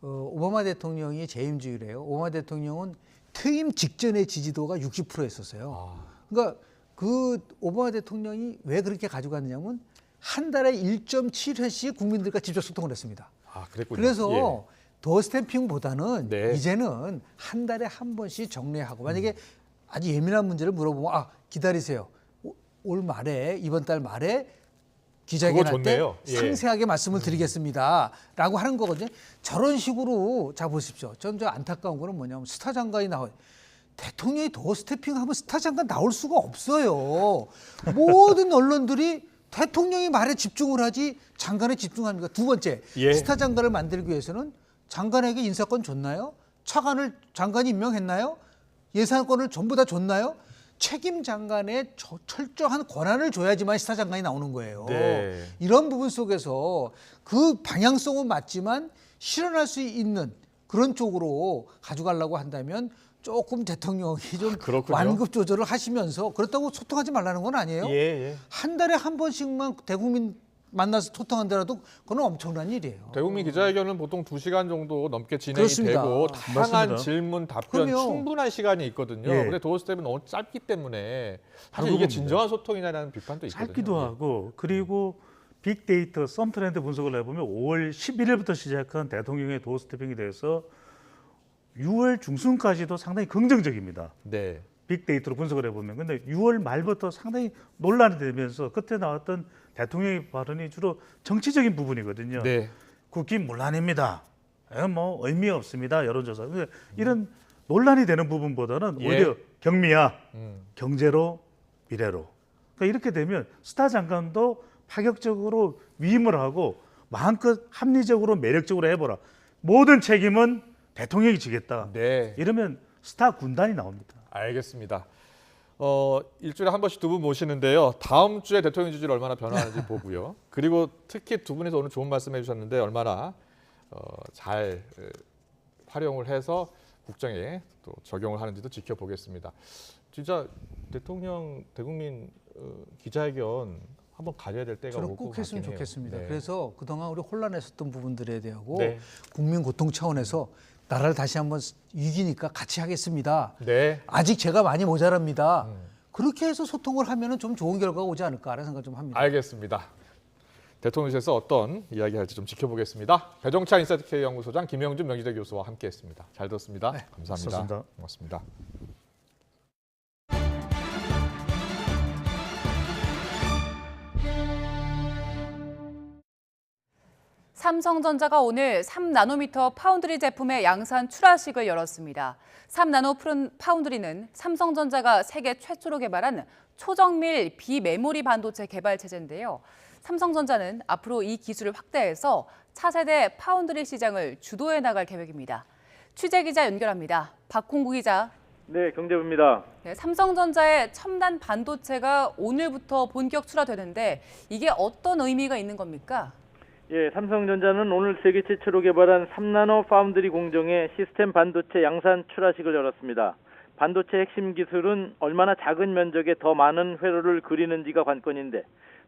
오바마 대통령이 재임주의래요. 오바마 대통령은 퇴임 직전의 지지도가 60%였었어요. 그러니까 그 오바마 대통령이 왜 그렇게 가져갔느냐면 한 달에 1.7회씩 국민들과 직접 소통을 했습니다. 그랬군요. 그래서 더 스탬핑보다는 네. 이제는 한 달에 한 번씩 정리하고 만약에 아주 예민한 문제를 물어보면 기다리세요. 올 말에 이번 달 말에 기자회견할 때 상세하게 말씀을 드리겠습니다라고 하는 거거든요. 저런 식으로 자 보십시오. 전 저 안타까운 거는 뭐냐면 스타 장관이 나와요. 대통령이 더 스태핑하면 스타 장관 나올 수가 없어요. 모든 언론들이 대통령이 말에 집중을 하지 장관에 집중합니까? 두 번째, 스타 장관을 만들기 위해서는 장관에게 인사권 줬나요? 차관을 장관이 임명했나요? 예산권을 전부 다 줬나요? 책임 장관의 철저한 권한을 줘야지만 스타 장관이 나오는 거예요. 네. 이런 부분 속에서 그 방향성은 맞지만 실현할 수 있는 그런 쪽으로 가져가려고 한다면 조금 대통령이 좀 완급 조절을 하시면서 그렇다고 소통하지 말라는 건 아니에요. 한 달에 한 번씩만 대국민 만나서 소통한다라도 그건 엄청난 일이에요. 대국민 기자회견은 보통 2시간 정도 넘게 진행이 되고 다양한 질문, 답변 충분한 시간이 있거든요. 그런데 도어스텝은 너무 짧기 때문에 사실 이게 진정한 소통이냐는 비판도 있거든요. 짧기도 하고 그리고 빅데이터 썸트렌드 분석을 해보면 5월 11일부터 시작한 대통령의 도어스태핑에 대해서 6월 중순까지도 상당히 긍정적입니다. 네. 빅데이터로 분석을 해보면. 근데 6월 말부터 상당히 논란이 되면서 끝에 나왔던 대통령의 발언이 주로 정치적인 부분이거든요. 네. 국긴 문란입니다. 뭐 의미 없습니다. 여론조사. 이런 논란이 되는 부분보다는 오히려 경미야, 경제로, 미래로. 그러니까 이렇게 되면 스타 장관도 파격적으로 위임을 하고 마음껏 합리적으로 매력적으로 해보라. 모든 책임은 대통령이 지겠다. 네. 이러면 스타 군단이 나옵니다. 알겠습니다. 일주일에 한 번씩 두 분 모시는데요. 다음 주에 대통령 지지율 얼마나 변화하는지 보고요. 그리고 특히 두 분이서 오늘 좋은 말씀 해주셨는데 얼마나 잘 활용을 해서 국정에 또 적용을 하는지도 지켜보겠습니다. 진짜 대통령 대국민 기자회견 한번 가져야 될 때가 저는 올 것 꼭 했으면 같긴 해요. 좋겠습니다. 네. 그래서 그동안 우리 혼란했었던 부분들에 대하고 네. 국민 고통 차원에서 나라를 다시 한번 위기니까 같이 하겠습니다. 네. 아직 제가 많이 모자랍니다. 그렇게 해서 소통을 하면 좀 좋은 결과가 오지 않을까라는 생각 좀 합니다. 알겠습니다. 대통령실에서 어떤 이야기할지 좀 지켜보겠습니다. 배종찬 인사이트K 연구소장 김영준 명지대 교수와 함께했습니다. 잘 들었습니다. 네. 감사합니다. 고맙습니다. 삼성전자가 오늘 3나노미터 파운드리 제품의 양산 출하식을 열었습니다. 3나노 파운드리는 삼성전자가 세계 최초로 개발한 초정밀 비메모리 반도체 개발 체제인데요. 삼성전자는 앞으로 이 기술을 확대해서 차세대 파운드리 시장을 주도해 나갈 계획입니다. 취재 기자 연결합니다. 박홍구 기자. 네, 경제부입니다. 네, 삼성전자의 첨단 반도체가 오늘부터 본격 출하되는데 이게 어떤 의미가 있는 겁니까? 예, 삼성전자는 오늘 세계 최초로 개발한 3나노 파운드리 공정의 시스템 반도체 양산 출하식을 열었습니다. 반도체 핵심 기술은 얼마나 작은 면적에 더 많은 회로를 그리는지가 관건인데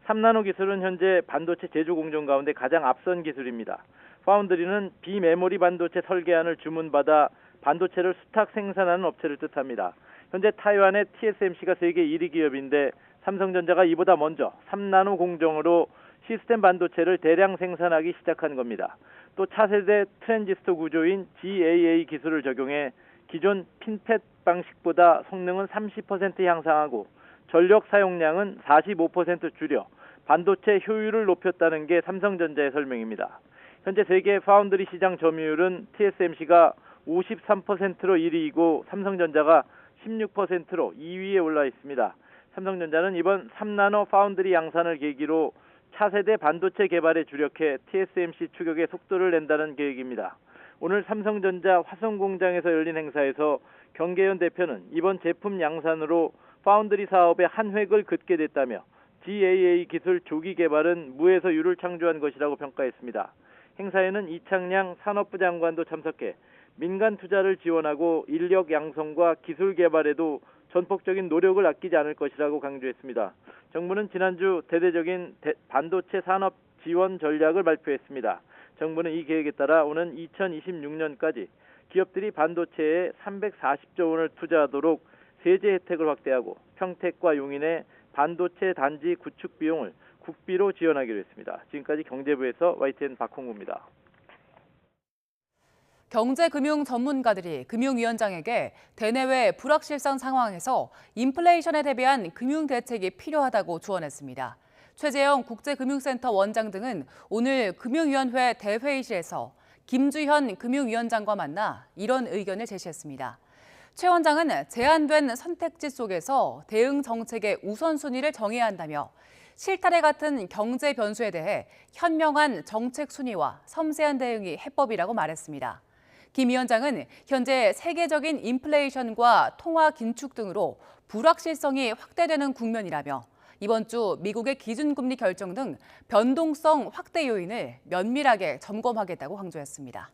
3나노 기술은 현재 반도체 제조 공정 가운데 가장 앞선 기술입니다. 파운드리는 비메모리 반도체 설계안을 주문받아 반도체를 수탁 생산하는 업체를 뜻합니다. 현재 타이완의 TSMC가 세계 1위 기업인데 삼성전자가 이보다 먼저 3나노 공정으로 시스템 반도체를 대량 생산하기 시작한 겁니다. 또 차세대 트랜지스터 구조인 GAA 기술을 적용해 기존 핀팻 방식보다 성능은 30% 향상하고 전력 사용량은 45% 줄여 반도체 효율을 높였다는 게 삼성전자의 설명입니다. 현재 세계 파운드리 시장 점유율은 TSMC가 53%로 1위이고 삼성전자가 16%로 2위에 올라 있습니다. 삼성전자는 이번 3나노 파운드리 양산을 계기로 차세대 반도체 개발에 주력해 TSMC 추격에 속도를 낸다는 계획입니다. 오늘 삼성전자 화성공장에서 열린 행사에서 경계현 대표는 이번 제품 양산으로 파운드리 사업의 한 획을 긋게 됐다며 GAA 기술 조기 개발은 무에서 유를 창조한 것이라고 평가했습니다. 행사에는 이창량 산업부 장관도 참석해 민간 투자를 지원하고 인력 양성과 기술 개발에도 전폭적인 노력을 아끼지 않을 것이라고 강조했습니다. 정부는 지난주 대대적인 반도체 산업 지원 전략을 발표했습니다. 정부는 이 계획에 따라 오는 2026년까지 기업들이 반도체에 340조 원을 투자하도록 세제 혜택을 확대하고 평택과 용인의 반도체 단지 구축 비용을 국비로 지원하기로 했습니다. 지금까지 경제부에서 YTN 박홍구입니다. 경제금융 전문가들이 금융위원장에게 대내외 불확실성 상황에서 인플레이션에 대비한 금융대책이 필요하다고 조언했습니다. 최재형 국제금융센터 원장 등은 오늘 금융위원회 대회의실에서 김주현 금융위원장과 만나 이런 의견을 제시했습니다. 최 원장은 제한된 선택지 속에서 대응 정책의 우선순위를 정해야 한다며 실타래 같은 경제 변수에 대해 현명한 정책 순위와 섬세한 대응이 해법이라고 말했습니다. 김 위원장은 현재 세계적인 인플레이션과 통화 긴축 등으로 불확실성이 확대되는 국면이라며 이번 주 미국의 기준금리 결정 등 변동성 확대 요인을 면밀하게 점검하겠다고 강조했습니다.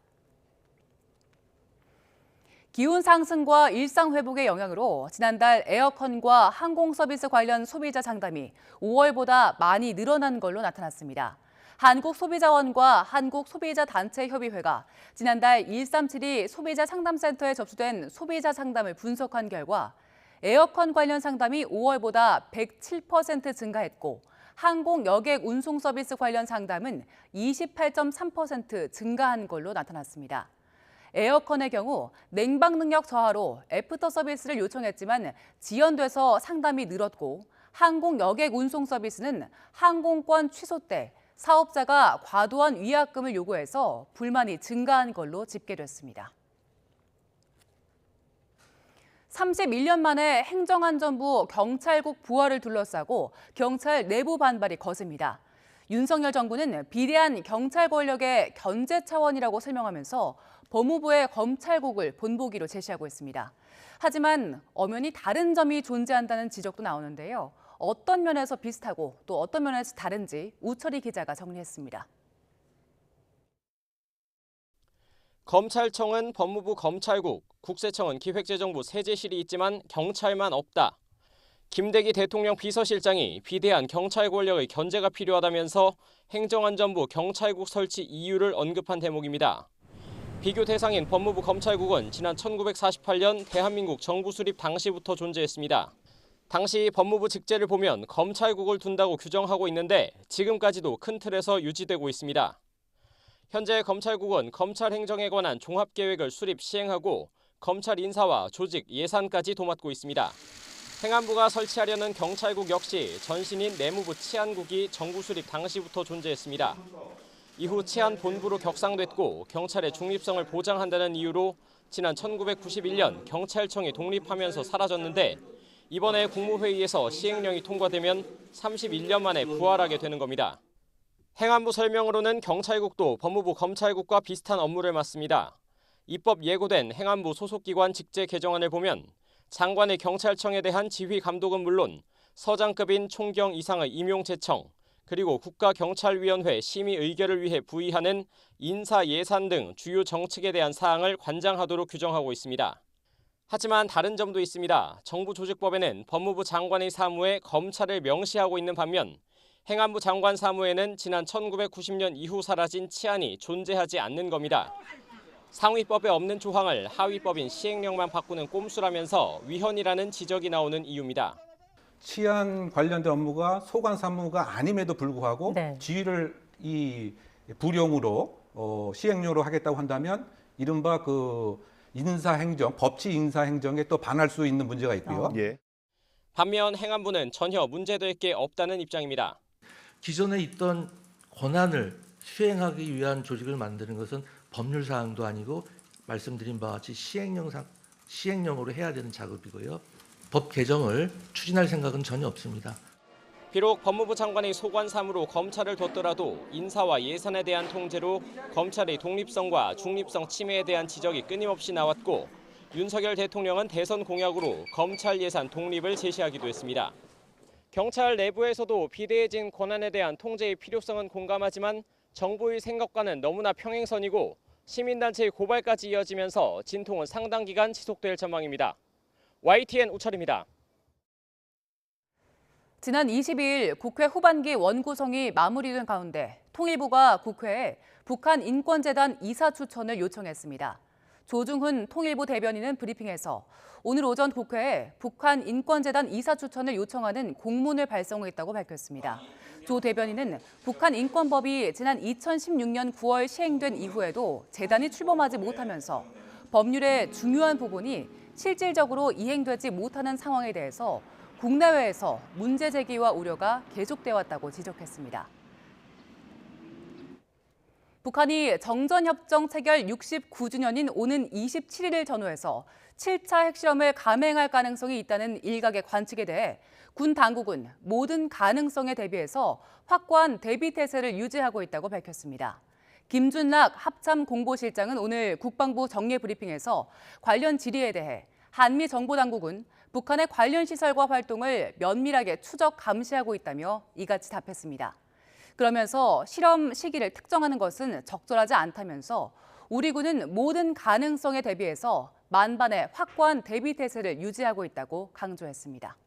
기온 상승과 일상 회복의 영향으로 지난달 에어컨과 항공 서비스 관련 소비자 상담이 5월보다 많이 늘어난 걸로 나타났습니다. 한국소비자원과 한국소비자단체협의회가 지난달 137이 소비자 상담센터에 접수된 소비자 상담을 분석한 결과 에어컨 관련 상담이 5월보다 107% 증가했고 항공 여객 운송 서비스 관련 상담은 28.3% 증가한 걸로 나타났습니다. 에어컨의 경우 냉방 능력 저하로 애프터 서비스를 요청했지만 지연돼서 상담이 늘었고 항공 여객 운송 서비스는 항공권 취소 때 사업자가 과도한 위약금을 요구해서 불만이 증가한 걸로 집계됐습니다. 31년 만에 행정안전부 경찰국 부활을 둘러싸고 경찰 내부 반발이 거셉니다. 윤석열 정부는 비대한 경찰 권력의 견제 차원이라고 설명하면서 법무부의 검찰국을 본보기로 제시하고 있습니다. 하지만 엄연히 다른 점이 존재한다는 지적도 나오는데요. 어떤 면에서 비슷하고 또 어떤 면에서 다른지 우철희 기자가 정리했습니다. 검찰청은 법무부 검찰국, 국세청은 기획재정부 세제실이 있지만 경찰만 없다. 김대기 대통령 비서실장이 비대한 경찰 권력의 견제가 필요하다면서 행정안전부 경찰국 설치 이유를 언급한 대목입니다. 비교 대상인 법무부 검찰국은 지난 1948년 대한민국 정부 수립 당시부터 존재했습니다. 당시 법무부 직제를 보면 검찰국을 둔다고 규정하고 있는데 지금까지도 큰 틀에서 유지되고 있습니다. 현재 검찰국은 검찰 행정에 관한 종합계획을 수립 시행하고 검찰 인사와 조직, 예산까지 도맡고 있습니다. 행안부가 설치하려는 경찰국 역시 전신인 내무부 치안국이 정부 수립 당시부터 존재했습니다. 이후 치안본부로 격상됐고 경찰의 중립성을 보장한다는 이유로 지난 1991년 경찰청이 독립하면서 사라졌는데 이번에 국무회의에서 시행령이 통과되면 31년 만에 부활하게 되는 겁니다. 행안부 설명으로는 경찰국도 법무부 검찰국과 비슷한 업무를 맡습니다. 입법 예고된 행안부 소속기관 직제 개정안을 보면 장관의 경찰청에 대한 지휘 감독은 물론 서장급인 총경 이상의 임용 제청, 그리고 국가경찰위원회 심의 의결을 위해 부의하는 인사 예산 등 주요 정책에 대한 사항을 관장하도록 규정하고 있습니다. 하지만 다른 점도 있습니다. 정부 조직법에는 법무부 장관의 사무에 검찰을 명시하고 있는 반면 행안부 장관 사무에는 지난 1990년 이후 사라진 치안이 존재하지 않는 겁니다. 상위법에 없는 조항을 하위법인 시행령만 바꾸는 꼼수라면서 위헌이라는 지적이 나오는 이유입니다. 치안 관련된 업무가 소관 사무가 아님에도 불구하고 네. 지휘를 이 불용으로 시행령으로 하겠다고 한다면 이른바 그 인사행정, 법치 인사행정에 또 반할 수 있는 문제가 있고요. 예. 반면 행안부는 전혀 문제될 게 없다는 입장입니다. 기존에 있던 권한을 수행하기 위한 조직을 만드는 것은 법률 사항도 아니고 말씀드린 바와 같이 시행령으로 해야 되는 작업이고요. 법 개정을 추진할 생각은 전혀 없습니다. 비록 법무부 장관의 소관 사무로 검찰을 뒀더라도 인사와 예산에 대한 통제로 검찰의 독립성과 중립성 침해에 대한 지적이 끊임없이 나왔고 윤석열 대통령은 대선 공약으로 검찰 예산 독립을 제시하기도 했습니다. 경찰 내부에서도 비대해진 권한에 대한 통제의 필요성은 공감하지만 정부의 생각과는 너무나 평행선이고 시민단체의 고발까지 이어지면서 진통은 상당 기간 지속될 전망입니다. YTN 우철입니다. 지난 22일 국회 후반기 원구성이 마무리된 가운데 통일부가 국회에 북한 인권재단 이사 추천을 요청했습니다. 조중훈 통일부 대변인은 브리핑에서 오늘 오전 국회에 북한 인권재단 이사 추천을 요청하는 공문을 발송했다고 밝혔습니다. 조 대변인은 북한 인권법이 지난 2016년 9월 시행된 이후에도 재단이 출범하지 못하면서 법률의 중요한 부분이 실질적으로 이행되지 못하는 상황에 대해서 국내외에서 문제 제기와 우려가 계속돼 왔다고 지적했습니다. 북한이 정전협정 체결 69주년인 오는 27일을 전후해서 7차 핵실험을 감행할 가능성이 있다는 일각의 관측에 대해 군 당국은 모든 가능성에 대비해서 확고한 대비 태세를 유지하고 있다고 밝혔습니다. 김준락 합참공보실장은 오늘 국방부 정례 브리핑에서 관련 질의에 대해 한미 정보당국은 북한의 관련 시설과 활동을 면밀하게 추적 감시하고 있다며 이같이 답했습니다. 그러면서 실험 시기를 특정하는 것은 적절하지 않다면서 우리 군은 모든 가능성에 대비해서 만반의 확고한 대비 태세를 유지하고 있다고 강조했습니다.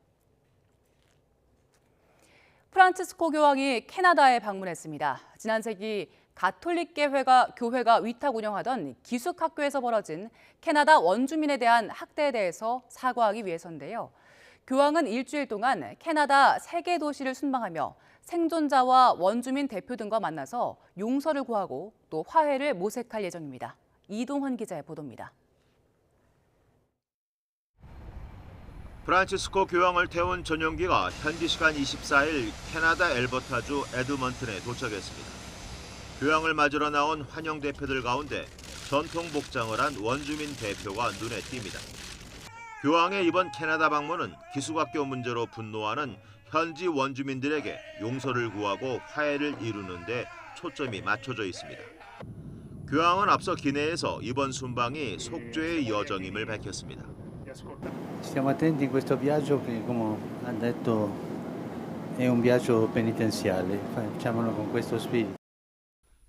프란치스코 교황이 캐나다에 방문했습니다. 지난 세기 가톨릭 교회가 위탁 운영하던 기숙학교에서 벌어진 캐나다 원주민에 대한 학대에 대해서 사과하기 위해서인데요. 교황은 일주일 동안 캐나다 3개 도시를 순방하며 생존자와 원주민 대표 등과 만나서 용서를 구하고 또 화해를 모색할 예정입니다. 이동헌 기자의 보도입니다. 프란치스코 교황을 태운 전용기가 현지 시간 24일 캐나다 엘버타주 에드먼튼에 도착했습니다. 교황을 맞으러 나온 환영 대표들 가운데 전통 복장을 한 원주민 대표가 눈에 띕니다. 교황의 이번 캐나다 방문은 기숙학교 문제로 분노하는 현지 원주민들에게 용서를 구하고 화해를 이루는 데 초점이 맞춰져 있습니다. 교황은 앞서 기내에서 이번 순방이 속죄의 여정임을 밝혔습니다. Stiamo attenti in questo viaggio che, come ha detto, è un viaggio penitenziale. Facciamolo con questo spirito.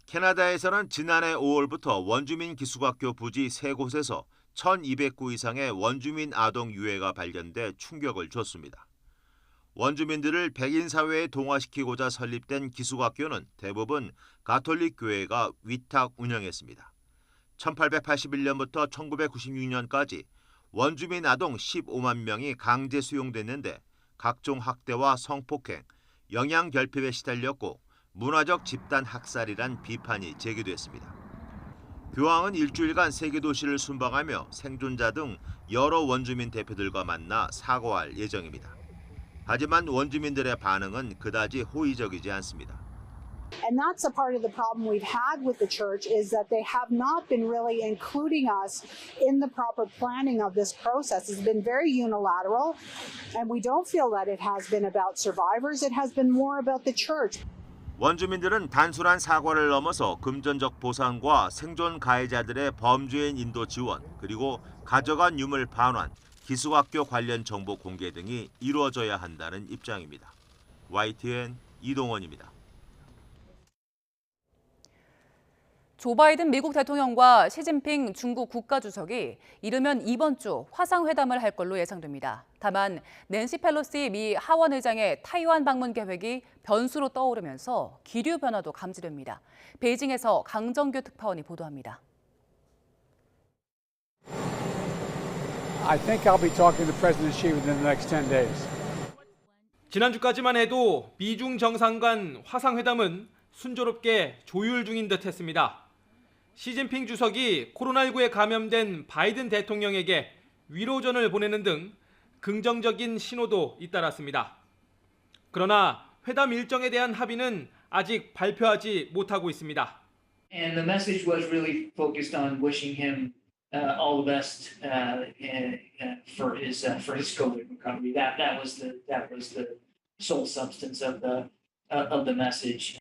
캐나다에서는 지난해 5월부터 원주민 기숙학교 부지 3곳에서 1,200구 이상의 원주민 아동 유해가 발견돼 충격을 줬습니다. 원주민들을 백인 사회에 동화시키고자 설립된 기숙학교는 대부분 가톨릭 교회가 위탁 운영했습니다. 1881년부터 1996년까지 원주민 아동 15만 명이 강제 수용됐는데 각종 학대와 성폭행, 영양결핍에 시달렸고 문화적 집단 학살이란 비판이 제기됐습니다. 교황은 일주일간 3개 도시를 순방하며 생존자 등 여러 원주민 대표들과 만나 사과할 예정입니다. 하지만 원주민들의 반응은 그다지 호의적이지 않습니다. And that's a part of the problem we've had with the church is that they have not been really including us in the proper planning of this process. It's been very unilateral, and we don't feel that it has been about survivors. It has been more about the church. 원주민들은 단순한 사과를 넘어서 금전적 보상과 생존 가해자들의 범죄인 인도 지원, 그리고 가져간 유물 반환, 기숙학교 관련 정보 공개 등이 이루어져야 한다는 입장입니다. YTN 이동원입니다. 조 바이든 미국 대통령과 시진핑 중국 국가주석이 이르면 이번 주 화상회담을 할 걸로 예상됩니다. 다만 낸시 펠로시 미 하원 의장의 타이완 방문 계획이 변수로 떠오르면서 기류 변화도 감지됩니다. 베이징에서 강정규 특파원이 보도합니다. I think I'll be talking to President Xi within the next 10 days. 지난주까지만 해도 미중 정상 간 화상회담은 순조롭게 조율 중인 듯 했습니다. 시진핑 주석이 코로나19에 감염된 바이든 대통령에게 위로전을 보내는 등 긍정적인 신호도 잇따랐습니다. 그러나 회담 일정에 대한 합의는 아직 발표하지 못하고 있습니다. And the message was really focused on wishing him all the best for his COVID recovery. That was the sole substance of the message.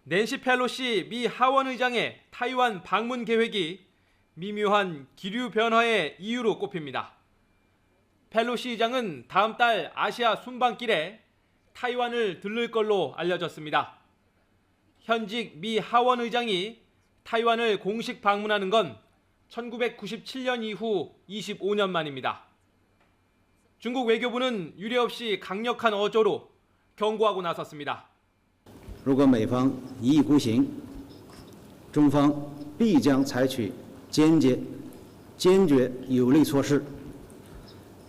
낸시 펠로시 미 하원 의장의 타이완 방문 계획이 미묘한 기류 변화의 이유로 꼽힙니다. 펠로시 의장은 다음 달 아시아 순방길에 타이완을 들를 걸로 알려졌습니다. 현직 미 하원 의장이 타이완을 공식 방문하는 건 1997년 이후 25년 만입니다. 중국 외교부는 유례없이 강력한 어조로 경고하고 나섰습니다. 如果美方一意孤行，中方必将采取坚决有力措施，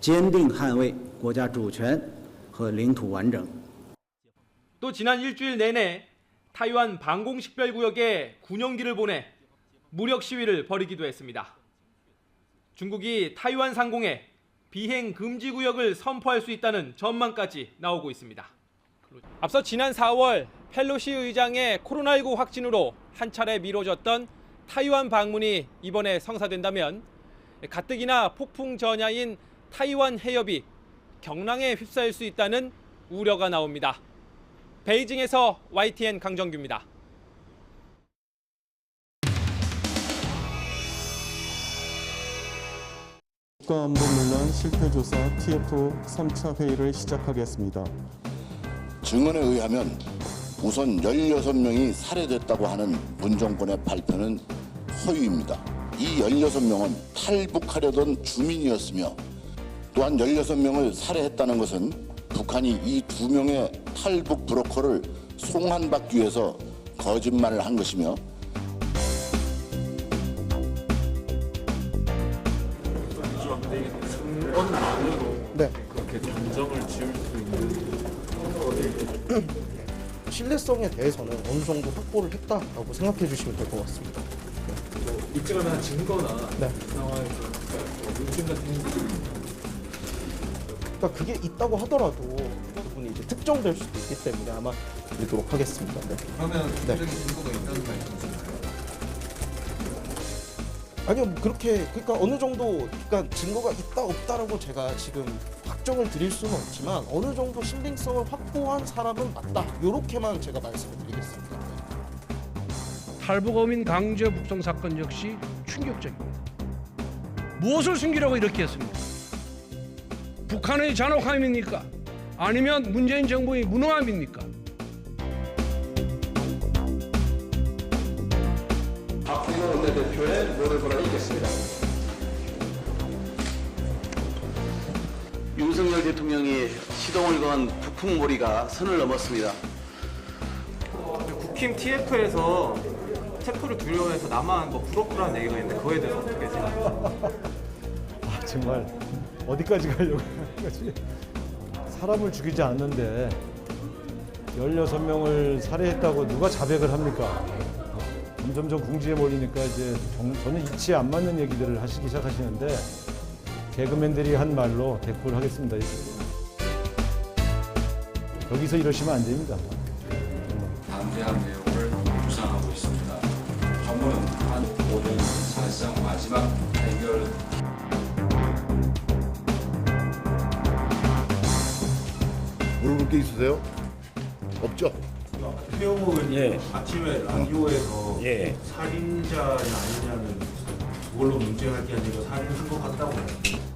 坚定捍卫国家主权和领土完整。 또 지난 일주일 내내 타이완 방공식별구역에 군용기를 보내 무력 시위를 벌이기도 했습니다. 중국이 타이완 상공에 비행 금지 구역을 선포할 수 있다는 전망까지 나오고 있습니다. 앞서 지난 4월 펠로시 의장의 코로나19 확진으로 한 차례 미뤄졌던 타이완 방문이 이번에 성사된다면 가뜩이나 폭풍 전야인 타이완 해협이 경랑에 휩싸일 수 있다는 우려가 나옵니다. 베이징에서 YTN 강정규입니다. 국가안보문란 실태조사 TF 3차 회의를 시작하겠습니다. 증언에 의하면 우선 16명이 살해됐다고 하는 문정권의 발표는 허위입니다. 이 16명은 탈북하려던 주민이었으며 또한 16명을 살해했다는 것은 북한이 이 2명의 탈북 브로커를 송환받기 위해서 거짓말을 한 것이며 네. 그렇게 단정을 지을 수 있는 신뢰성에 대해서는 어느 정도 확보를 했다라고 생각해 주시면 될 것 같습니다. 일정한 증거나 네. 상황에서 물증 같은 행동이 그러니까 그게 있다고 하더라도 그 부분이 이제 특정될 수도 있기 때문에 아마 드리도록 하겠습니다. 네. 그러면 네. 증거가 있다는 말씀이신가요? 아니요, 뭐 그렇게 그러니까 어느 정도 그러니까 증거가 있다 없다라고 제가 지금 확정을 드릴 수는 없지만 어느 정도 신빙성을 확보한 사람은 맞다. 이렇게만 제가 말씀을 드리겠습니다. 탈북어민 강제 북송 사건 역시 충격적입니다. 무엇을 숨기려고 이렇게 했습니까? 북한의 잔혹함입니까? 아니면 문재인 정부의 무능함입니까? 박홍근 원내대표의 노를 보내겠습니다. 윤석열 대통령이 시동을 건 북풍몰이가 선을 넘었습니다. 국힘 TF에서 체포를 두려워해서 나만 브로커라는 얘기가 있는데 그거에 대해서 어떻게 생각하세요? 아, 정말 어디까지 가려고 하는 거지? 사람을 죽이지 않는데 16명을 살해했다고 누가 자백을 합니까? 점점 궁지에 몰리니까 이제 저는 이치에 안 맞는 얘기들을 하시기 시작하시는데 개그맨들이 한 말로 대꾸를 하겠습니다. 여기서 이러시면 안 됩니다. 담대한 내용을 구상하고 있습니다. 정부는 한 5년 사실상 마지막 해결. 물어볼 게 있으세요? 없죠? 최영호 의원님 아침에 라디오에서 살인자냐 아니냐는 그걸로 문제할 게 아니라 살인한 것 같다고 해요.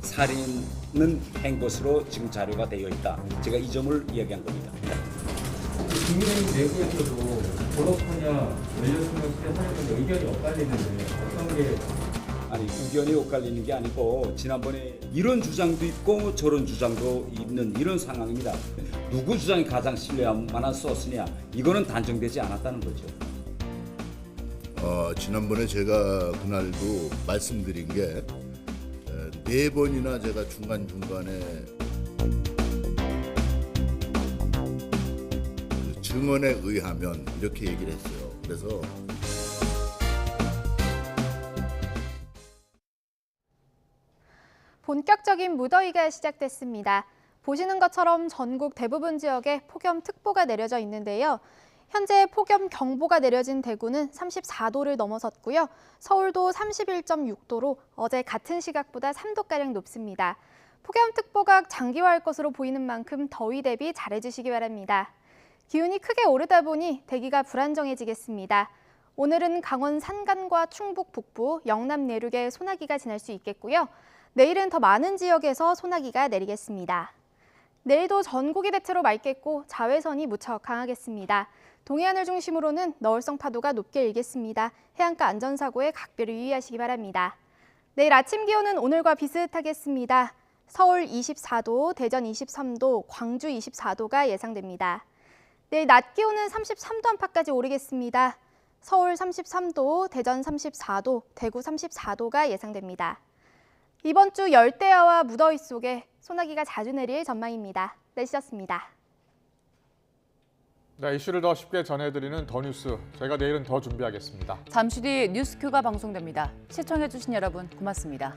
살인은 한 것으로 지금 자료가 되어 있다. 제가 이 점을 이야기한 겁니다. 국민의힘 내부에서도 보너스냐 연료수명 시대 사례가 의견이 엇갈리는데 어떤 게 아니 의견이 엇갈리는 게 아니고 지난번에 이런 주장도 있고 저런 주장도 있는 이런 상황입니다. 누구 주장이 가장 신뢰할 만한 소스냐 이거는 단정되지 않았다는 거죠. 지난번에 제가 그날도 말씀드린 게 4번이나 제가 중간중간에 그 증언에 의하면 이렇게 얘기를 했어요. 그래서 본격적인 무더위가 시작됐습니다. 보시는 것처럼 전국 대부분 지역에 폭염특보가 내려져 있는데요. 현재 폭염경보가 내려진 대구는 34도를 넘어섰고요. 서울도 31.6도로 어제 같은 시각보다 3도가량 높습니다. 폭염특보가 장기화할 것으로 보이는 만큼 더위 대비 잘해주시기 바랍니다. 기온이 크게 오르다 보니 대기가 불안정해지겠습니다. 오늘은 강원 산간과 충북 북부, 영남 내륙에 소나기가 지날 수 있겠고요. 내일은 더 많은 지역에서 소나기가 내리겠습니다. 내일도 전국이 대체로 맑겠고 자외선이 무척 강하겠습니다. 동해안을 중심으로는 너울성 파도가 높게 일겠습니다. 해안가 안전사고에 각별히 유의하시기 바랍니다. 내일 아침 기온은 오늘과 비슷하겠습니다. 서울 24도, 대전 23도, 광주 24도가 예상됩니다. 내일 낮 기온은 33도 안팎까지 오르겠습니다. 서울 33도, 대전 34도, 대구 34도가 예상됩니다. 이번 주 열대야와 무더위 속에 소나기가 자주 내릴 전망입니다. 날씨였습니다. 네, 이슈를 더 쉽게 전해드리는 더 뉴스. 저희가 내일은 더 준비하겠습니다. 잠시 뒤 뉴스큐가 방송됩니다. 시청해주신 여러분 고맙습니다.